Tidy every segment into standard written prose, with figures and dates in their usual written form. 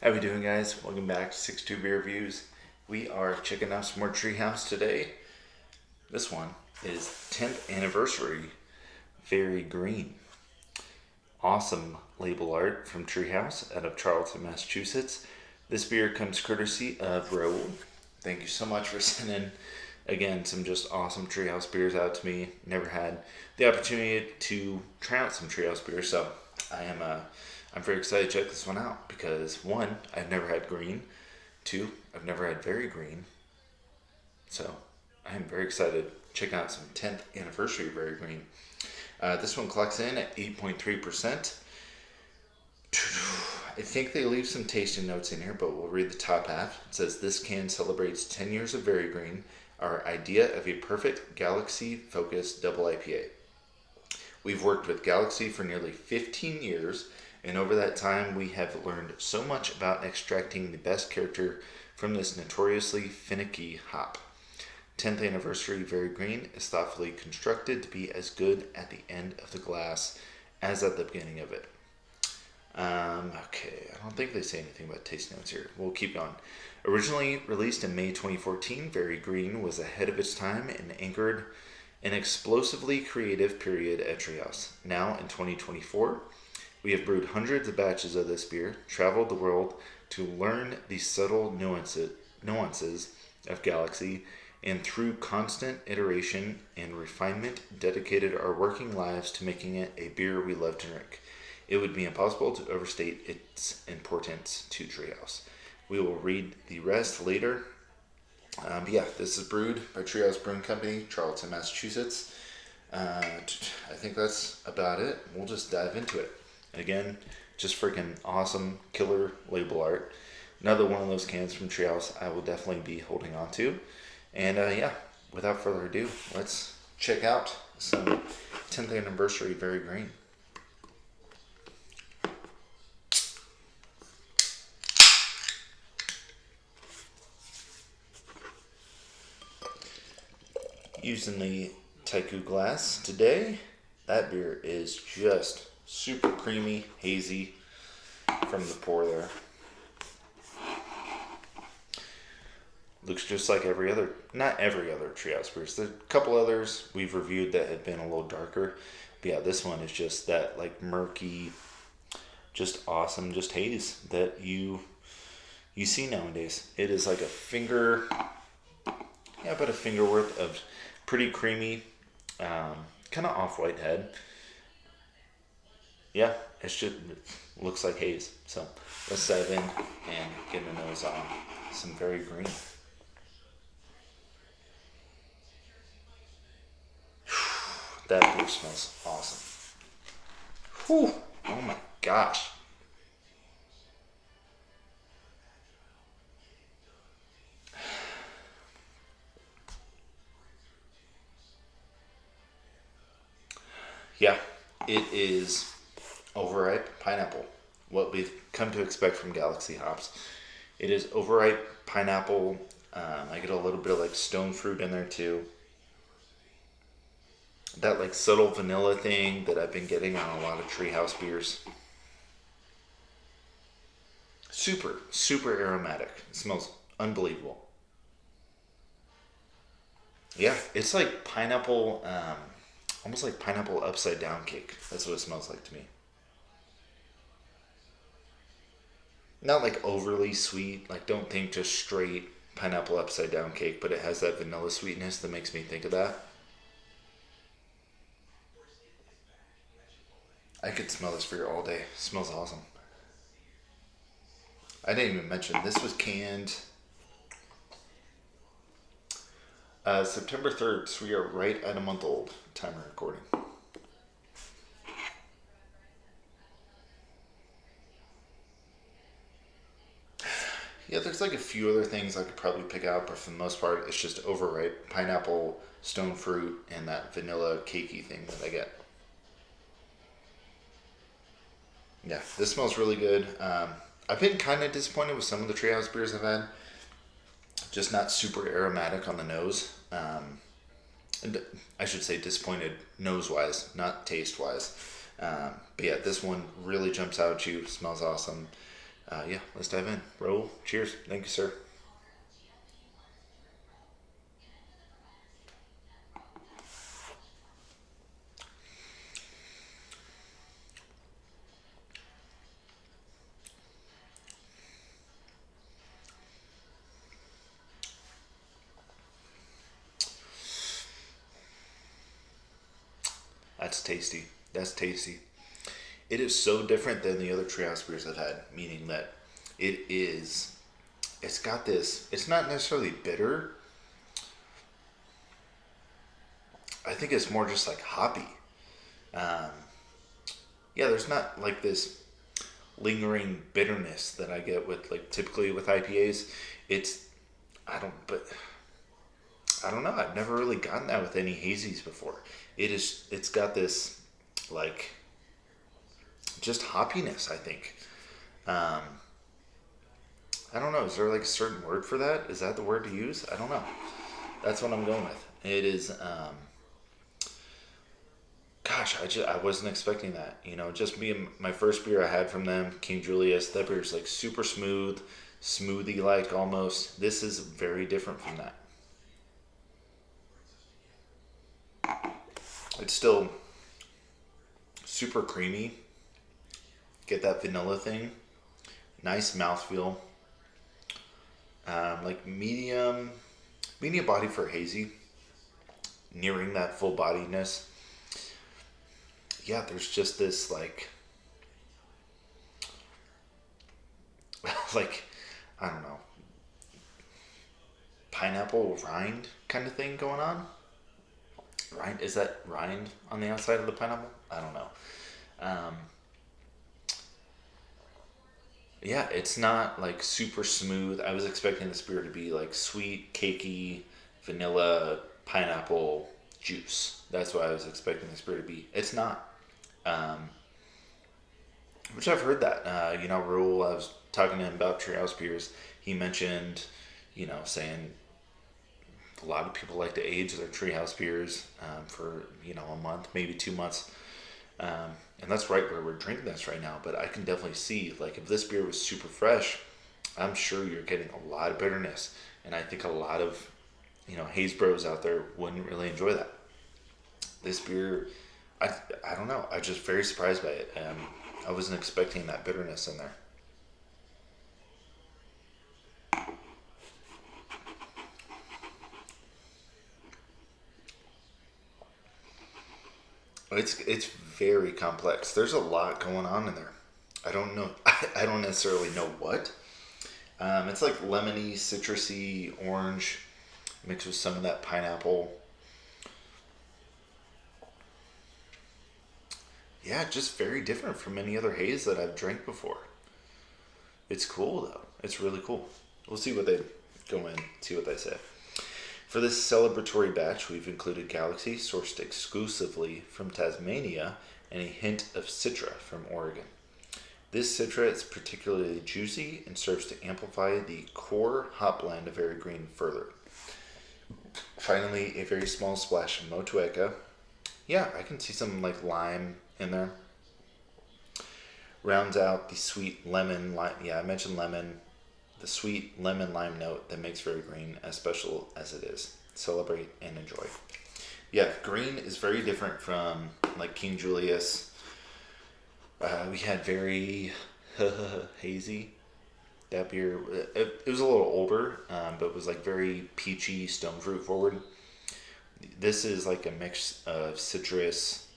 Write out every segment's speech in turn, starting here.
How we doing, guys? Welcome back to 62 Beer Reviews. We are checking out some more Treehouse today. This one is 10th anniversary Very Green. Awesome label art from Treehouse out of Charlton, Massachusetts. This beer comes courtesy of Rahul. Thank you so much for sending, again, some just awesome Treehouse beers out to me. Never had the opportunity to try out some Treehouse beers, so I'm very excited to check this one out because one, I've never had green. Two, I've never had very green. So I am very excited to check out some 10th anniversary Very Green. This one clocks in at 8.3%. I think they leave some tasting notes in here, but we'll read the top half. It says, "This can celebrates 10 years of Very Green, our idea of a perfect Galaxy-focused double IPA. We've worked with Galaxy for nearly 15 years, and over that time we have learned so much about extracting the best character from this notoriously finicky hop. 10th anniversary Very Green is thoughtfully constructed to be as good at the end of the glass as at the beginning of it." Okay, I don't think they say anything about taste notes here. We'll keep going. Originally released in May 2014, Very Green was ahead of its time and anchored an explosively creative period at Treehouse. Now, in 2024, we have brewed hundreds of batches of this beer, traveled the world to learn the subtle nuances of Galaxy, and through constant iteration and refinement, dedicated our working lives to making it a beer we love to drink. It would be impossible to overstate its importance to Treehouse. We will read the rest later. But yeah, this is brewed by Treehouse Brewing Company, Charlton, Massachusetts. I think that's about it. We'll just dive into it. Again, just freaking awesome, killer label art. Another one of those cans from Treehouse I will definitely be holding on to. And yeah, without further ado, let's check out some 10th anniversary Very Green. Using the Taiku glass today, that beer is just super creamy, hazy from the pour there. Looks just like not every other Treehouse beers. There's a couple others we've reviewed that have been a little darker. But yeah, this one is just that like murky, just awesome, just haze that you see nowadays. It is like about a finger worth of pretty creamy, kind of off-white head. Yeah, it looks like haze. So let's dive in and get a nose on some Very Green. That beer smells awesome. Whew. Oh my gosh. Yeah, it is overripe pineapple. What we've come to expect from Galaxy hops. It is overripe pineapple. I get a little bit of like stone fruit in there too. That like subtle vanilla thing that I've been getting on a lot of Treehouse beers. Super, super aromatic. It smells unbelievable. Yeah, it's like pineapple, almost like pineapple upside down cake. That's what it smells like to me. Not like overly sweet, like don't think just straight pineapple upside down cake, but it has that vanilla sweetness that makes me think of that. I could smell this beer all day. It smells awesome. I didn't even mention this was canned September 3rd, so we are right at a month old time of recording. Yeah, there's like a few other things I could probably pick out, but for the most part, it's just overripe pineapple, stone fruit, and that vanilla cakey thing that I get. Yeah, this smells really good. I've been kind of disappointed with some of the Treehouse beers I've had. Just not super aromatic on the nose. And I should say disappointed nose-wise, not taste-wise. But yeah, this one really jumps out at you. Smells awesome. Yeah, let's dive in. Rahul, cheers. Thank you, sir. That's tasty. That's tasty. It is so different than the other treehouse beers I've had, meaning that it is, it's got this, it's not necessarily bitter. I think it's more just like hoppy. Um, yeah, there's not like this lingering bitterness that I get with like typically with IPAs. It's, but I don't know. I've never really gotten that with any hazies before. It's got this like just hoppiness, I think. Um, I don't know. Is there like a certain word for that? Is that the word to use? I don't know. That's what I'm going with. It is. Gosh, I wasn't expecting that. Just me and my first beer I had from them, King Julius. That beer is like super smooth, smoothie like almost. This is very different from that. It's still super creamy. Get that vanilla thing. Nice mouthfeel. Like medium body for hazy. Nearing that full bodiness. Yeah, there's just this like I don't know, pineapple rind kind of thing going on. Rind, is that rind on the outside of the pineapple? I don't know. Um, yeah, it's not like super smooth. I was expecting this beer to be like sweet, cakey, vanilla, pineapple juice. That's what I was expecting this beer to be. It's not. Um, which I've heard that. Rahul, I was talking to him about Treehouse beers. He mentioned, saying a lot of people like to age their Treehouse beers for, a month, maybe 2 months. And that's right where we're drinking this right now. But I can definitely see, like, if this beer was super fresh, I'm sure you're getting a lot of bitterness. And I think a lot of, haze bros out there wouldn't really enjoy that. This beer, I don't know. I'm just very surprised by it. I wasn't expecting that bitterness in there. It's very complex. There's a lot going on in there. I don't know. I don't necessarily know what. It's like lemony, citrusy, orange, mixed with some of that pineapple. Yeah, just very different from any other haze that I've drank before. It's cool though. It's really cool. We'll see what they go in, see what they say. For this celebratory batch, we've included Galaxy, sourced exclusively from Tasmania, and a hint of Citra from Oregon. This Citra is particularly juicy and serves to amplify the core hop blend of Very Green further. Finally, a very small splash of Motueka. Yeah, I can see some like lime in there. Rounds out the sweet lemon lime. Yeah, I mentioned lemon. The sweet lemon lime note that makes Very Green as special as it is. Celebrate and enjoy. Yeah, green is very different from like King Julius. We had very hazy. That beer, it was a little older, but it was like very peachy, stone fruit forward. This is like a mix of citrus,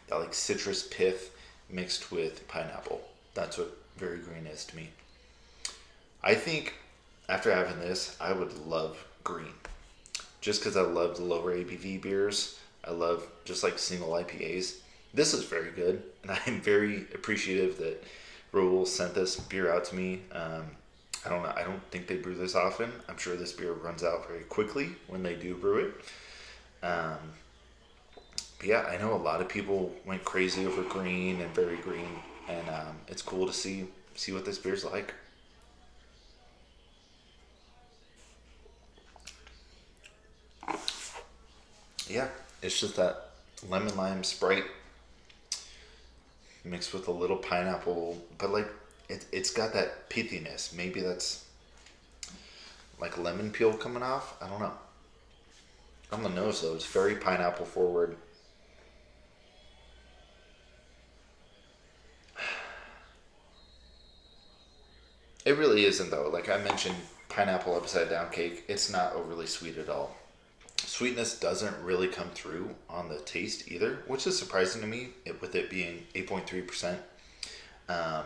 that like citrus pith mixed with pineapple. That's what Very Green is to me. I think after having this, I would love green. Just because I love the lower ABV beers. I love just like single IPAs. This is very good, and I am very appreciative that Rahul sent this beer out to me. I don't know. I don't think they brew this often. I'm sure this beer runs out very quickly when they do brew it. Um, but yeah, I know a lot of people went crazy over green and Very Green, and it's cool to see what this beer's like. Yeah, it's just that lemon lime Sprite mixed with a little pineapple, but like It's got that pithiness. Maybe that's like lemon peel coming off. I don't know. On the nose though, it's very pineapple forward. It really isn't though. Like I mentioned, pineapple upside down cake. It's not overly sweet at all. Sweetness doesn't really come through on the taste either, which is surprising to me. With it being 8.3%. Um,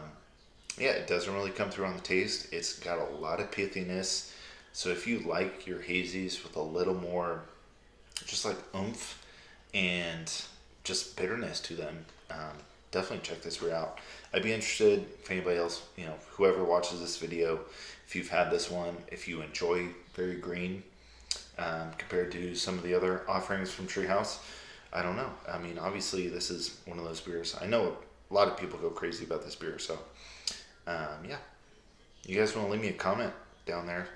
yeah, it doesn't really come through on the taste. It's got a lot of pithiness. So if you like your hazies with a little more, just like oomph and just bitterness to them, definitely check this beer out. I'd be interested if anybody else, whoever watches this video, if you've had this one, if you enjoy Very Green compared to some of the other offerings from Treehouse. I don't know. I mean, obviously, this is one of those beers. I know a lot of people go crazy about this beer, so yeah. You guys want to leave me a comment down there?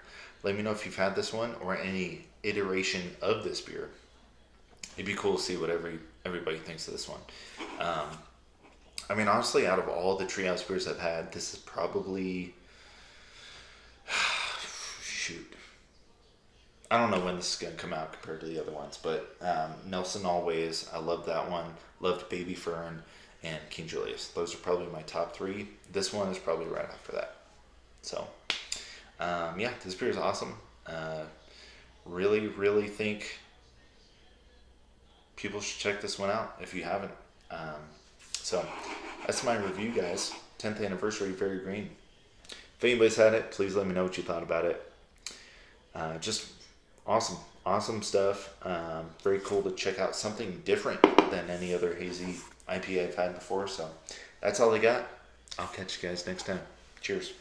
Let me know if you've had this one or any iteration of this beer. It'd be cool to see what everybody thinks of this one. I mean, honestly, out of all the Treehouse beers I've had, this is probably... shoot. I don't know when this is going to come out compared to the other ones, but Nelson Always, I loved that one. Loved Baby Fern and King Julius. Those are probably my top three. This one is probably right after that. So, yeah, this beer is awesome. Really, really think people should check this one out if you haven't. So, that's my review, guys. 10th anniversary, Very Green. If anybody's had it, please let me know what you thought about it. Just awesome stuff. Very cool to check out something different than any other hazy IPA I've had before. So, that's all I got. I'll catch you guys next time. Cheers.